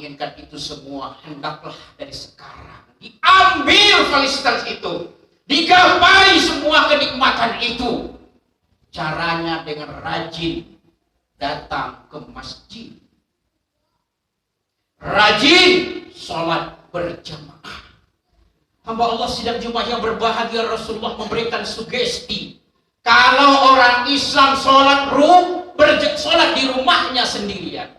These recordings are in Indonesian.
menginginkan itu semua, hendaklah dari sekarang diambil fasilitas itu, digapai semua kenikmatan itu. Caranya dengan rajin datang ke masjid, rajin sholat berjamaah. Hamba Allah sidang Jumat yang berbahagia, Rasulullah memberikan sugesti, kalau orang Islam sholat di rumahnya sendirian,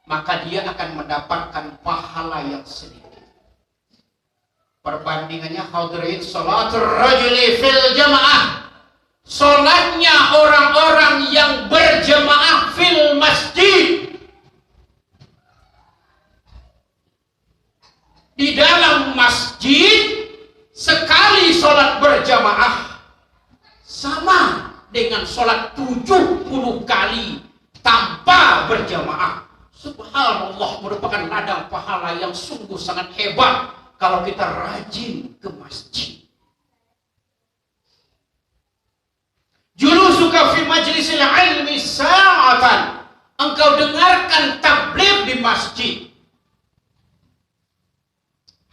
maka dia akan mendapatkan pahala yang sedikit. Perbandingannya, hadirin, sholatul rajuli fil jamaah, sholatnya orang-orang yang berjamaah fil masjid, di dalam masjid, sekali sholat berjamaah sama dengan sholat 70 kali tanpa berjamaah. Subhanallah, merupakan ladang pahala yang sungguh sangat hebat kalau kita rajin ke masjid. Julusuka fi majlisil ilmi sa'atan, engkau dengarkan tabligh di masjid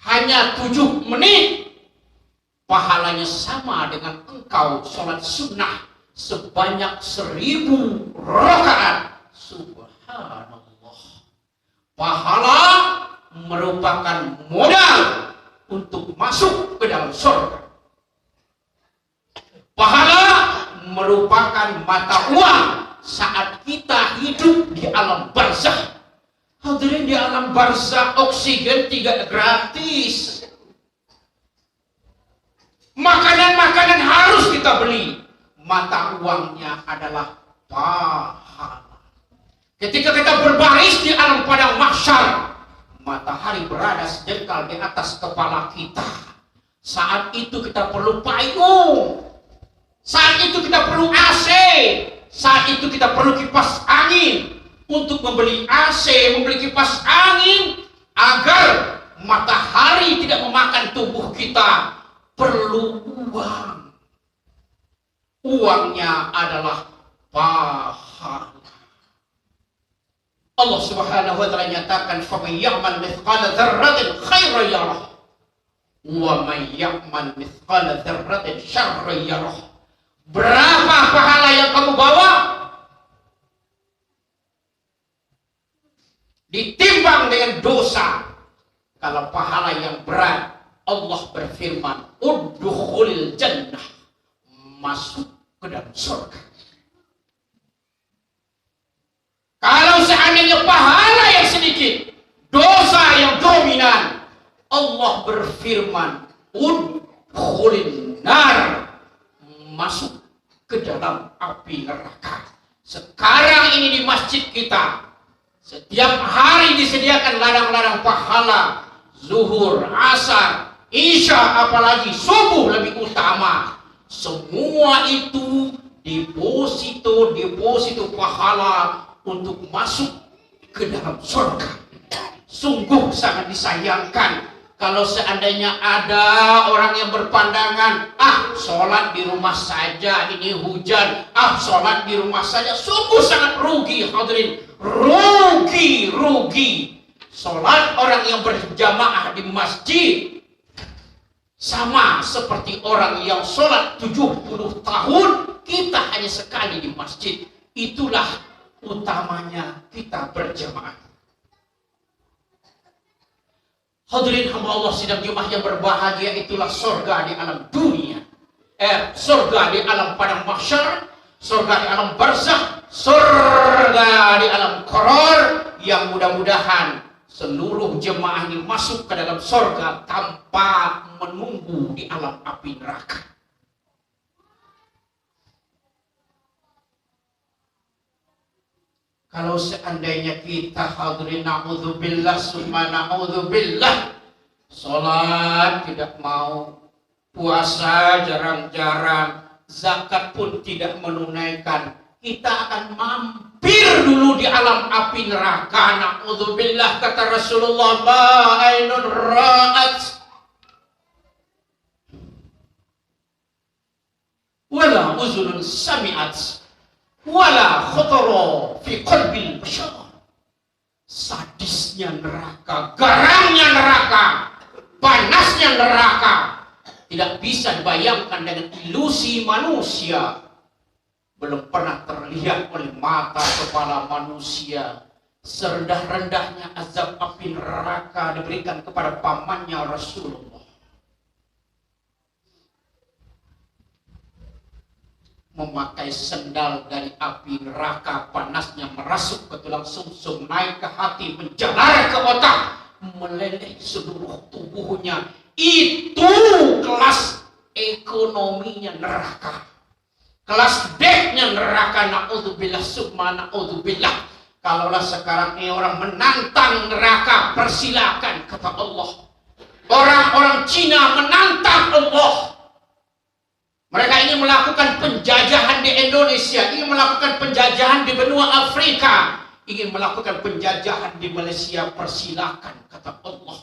hanya 7 menit, pahalanya sama dengan engkau sholat sunnah sebanyak 1000 rakaat. Subhanallah, pahala merupakan modal untuk masuk ke dalam surga. Pahala merupakan mata uang saat kita hidup di alam barzakh. Hadirin, di alam barzakh oksigen tidak gratis. Makanan-makanan harus kita beli. Mata uangnya adalah pahala. Ketika kita berbaris di alam padang mahsyar, matahari berada sejengkal di atas kepala kita. Saat itu kita perlu payung. Saat itu kita perlu AC. Saat itu kita perlu kipas angin. Untuk membeli AC, membeli kipas angin, agar matahari tidak memakan tubuh kita, perlu uang. Uangnya adalah pahala. Allah Subhanahu wa taala nyatakan, "Faman ya'mal mithqala dzarratin khairan yarah, wa man ya'mal mithqala dzarratin syarran yarah." Berapa pahala yang kamu bawa? Ditimbang dengan dosa. Kalau pahala yang berat, Allah berfirman, "Udkhulil jannah," masuk ke dalam surga. Kalau seandainya pahala yang sedikit, dosa yang dominan, Allah berfirman, "Udkhulin nar," masuk ke dalam api neraka. Sekarang ini di masjid kita, setiap hari disediakan ladang-ladang pahala. Zuhur, asar, isya, apalagi subuh lebih utama. Semua itu deposito pahala untuk masuk ke dalam surga. Sungguh sangat disayangkan kalau seandainya ada orang yang berpandangan, sholat di rumah saja, ini hujan, sholat di rumah saja. Sungguh sangat rugi, hadirin. Rugi. Sholat orang yang berjamaah di masjid sama seperti orang yang sholat 70 tahun, kita hanya sekali di masjid. Itulah utamanya kita berjamaah. Hadirin hamba Allah sidang Jumat yang berbahagia, itulah surga di alam dunia. Surga di alam padang mahsyar, surga di alam barzakh, surga di alam qaror, yang mudah-mudahan seluruh jemaah ini masuk ke dalam surga tanpa menunggu di alam api neraka. Kalau seandainya kita, hadirin, na'udzubillah summa na'udzubillah, sholat tidak mau, puasa jarang-jarang, zakat pun tidak menunaikan, kita akan mampir dulu di alam api neraka. Na'udzubillah, kata Rasulullah, ma'ainun ra'at wala uzunun sami'at wala khotoro fi qalbil bashar. sadisnya neraka, garangnya neraka, panasnya neraka tidak bisa dibayangkan dengan ilusi manusia. Belum pernah terlihat oleh mata kepala manusia. Serendah-rendahnya azab api neraka diberikan kepada pamannya Rasulullah. Memakai sendal dari api neraka, panasnya merasuk ke tulang sumsum, naik ke hati, menjalar ke otak, meleleh seluruh tubuhnya. Itu kelas ekonominya neraka, kelas D-nya neraka. Na'udzubillah summa na'udzubillah. Kalaulah sekarang ini orang menantang neraka, persilakan, kata Allah. Orang-orang Cina menantang Allah. Mereka ingin melakukan penjajahan di Indonesia, ingin melakukan penjajahan di benua Afrika, ingin melakukan penjajahan di Malaysia, persilakan, kata Allah.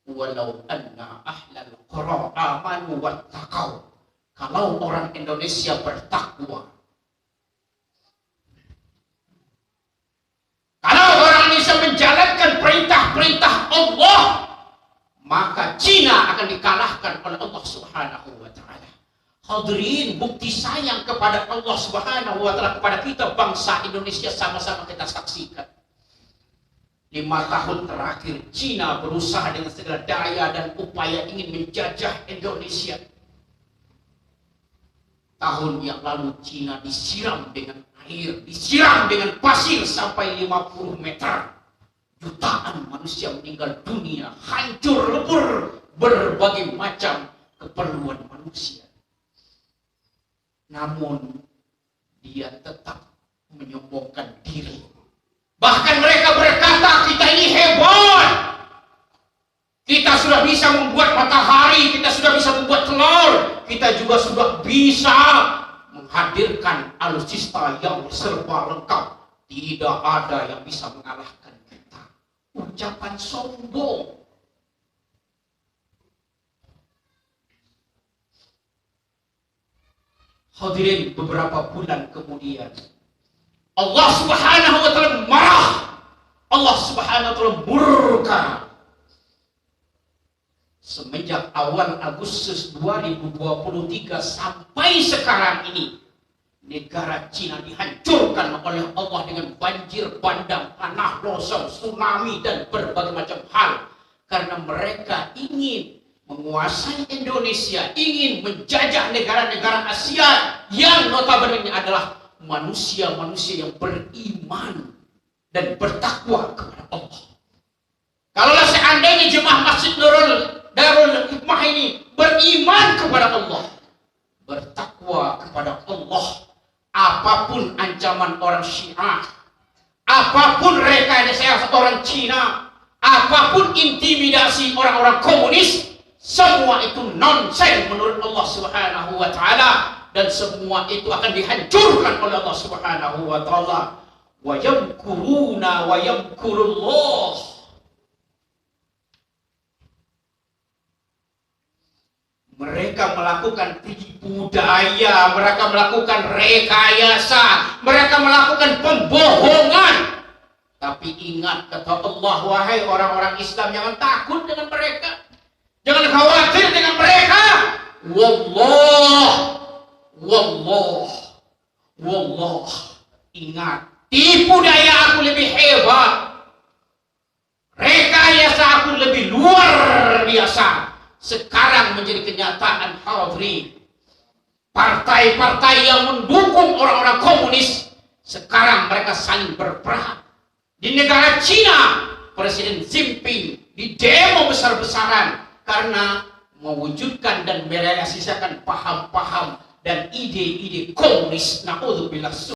Walau anna ahlal qura amanu wattaqau. Kalau orang Indonesia bertakwa, kalau orang Indonesia menjalankan perintah-perintah Allah, maka Cina akan dikalahkan oleh Allah Subhanahu wa taala. Hadirin, bukti sayang kepada Allah Subhanahu wa taala kepada kita bangsa Indonesia sama-sama kita saksikan. 5 tahun terakhir Cina berusaha dengan segala daya dan upaya ingin menjajah Indonesia. Tahun yang lalu Cina disiram dengan air, disiram dengan pasir sampai 50 meter. Jutaan manusia meninggal dunia, hancur lebur berbagai macam keperluan manusia. Namun dia tetap menyombongkan diri. Bahkan mereka berkata, kita ini hebat. Kita sudah bisa membuat matahari, kita sudah bisa membuat telur, kita juga sudah bisa menghadirkan alutsista yang serba lengkap. Tidak ada yang bisa mengalahkan kita. Ucapan sombong. Hadirin, beberapa bulan kemudian Allah Subhanahu wa taala marah. Allah Subhanahu wa taala murka. Semenjak awal Agustus 2023 sampai sekarang ini, negara Cina dihancurkan oleh Allah dengan banjir bandang, tanah longsor, tsunami dan berbagai macam hal. Karena mereka ingin menguasai Indonesia, ingin menjajah negara-negara Asia yang notabene adalah manusia-manusia yang beriman dan bertakwa kepada Allah. Kalaulah seandainya jemaah Masjid Darul Hikmah ini beriman kepada Allah, bertakwa kepada Allah, apapun ancaman orang Syiah, apapun rekayasa orang Cina, apapun intimidasi orang-orang komunis, semua itu nonsen menurut Allah Subhanahu wa taala. Dan semua itu akan dihancurkan oleh Allah Subhanahu wa taala. Wa yamkuruna wa yamkurullah. Mereka melakukan tipu daya, mereka melakukan rekayasa, mereka melakukan pembohongan. Tapi ingat, kata Allah, wahai orang-orang Islam, jangan takut dengan mereka, jangan khawatir dengan mereka. Wallah, ingat, tipu daya aku lebih hebat, rekayasa aku lebih luar biasa. Sekarang menjadi kenyataan, hadirin. Partai-partai yang mendukung orang-orang komunis, sekarang mereka saling berperang. Di negara Cina, Presiden Xi Jinping di demo besar-besaran karena mewujudkan dan merealisasikan paham-paham dan ide-ide komunis. Na'udzubillah.